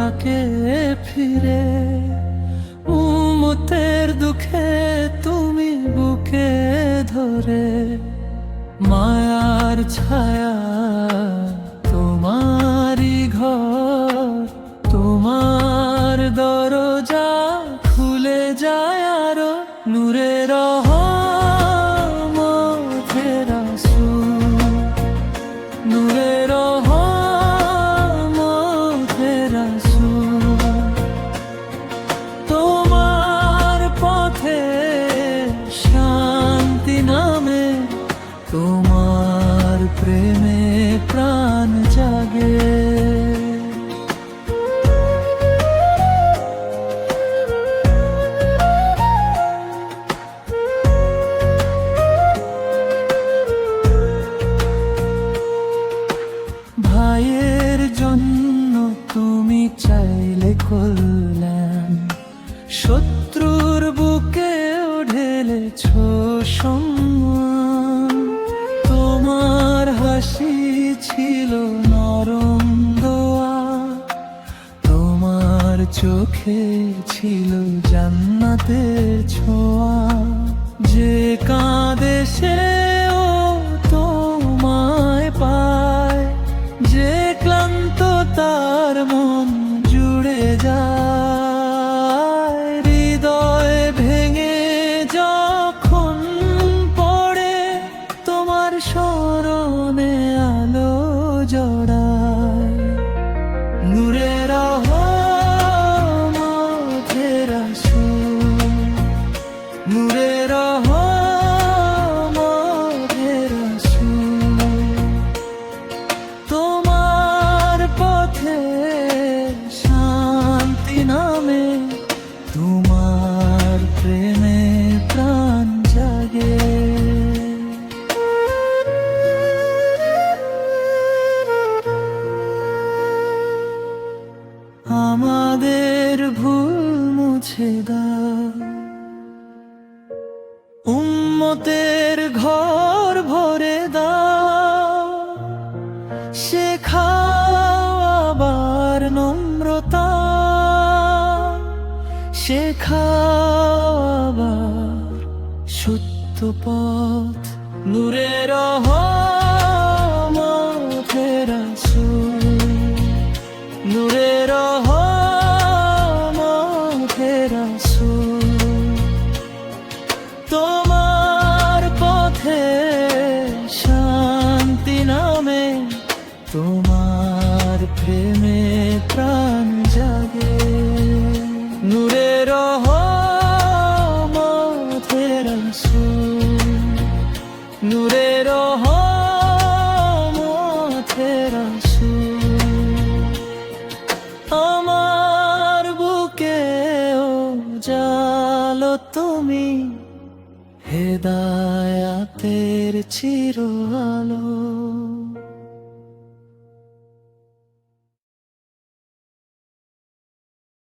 ডাকে ফিরে, উম্মতের দুঃখে তুমি বুকে ধরে। মায়ার ছায়া তোমারই ঘর, তোমার দরজা খুলে যায় আরো নূরের রহমতে রাসূল, নূরের রহমতে রাসূল। তোমার পথে শান্তি নামে, তোমার প্রেমে প্রাণ জাগে। ভাইয়ের জন্য তুমি চাইলে কল্যাণ, শত্রুর বুকেও ঢেলেছ সম্মান। তোমার হাসি ছিল নরম দোয়া, তোমার চোখে ছিল জান্নাতের ছোঁয়া। যে কাঁদে সেও তোমায় পায়, যে ক্লান্ত তার মন জুড়ে যায়। হৃদয় ভেঙে যখন পড়ে, তোমার স্মরণে আলো জড়ায়। নূরের রহমতে রাসূল, নূরের রহমতে রাসূল। তোমার পথে শান্তি নামে, তোমার প্রেমে প্রাণ জাগে। আমাদের ভুল মুছে দাও, উম্মতের ঘর ভরে দাও। শেখাও আবার নম্রতা, শেখাও আবার সত্য পথ। নূরের রহমতে রাসূল, নূরের রহমতে রাসূল। তোমার পথে শান্তি নামে, তোমার প্রেমে প্রাণ জাগে। নূরের রহমতে রাসূল, নূরের রহমতে রাসূল। আমার বুকেও জালো তুমি, হেদায়াতের চির আলো।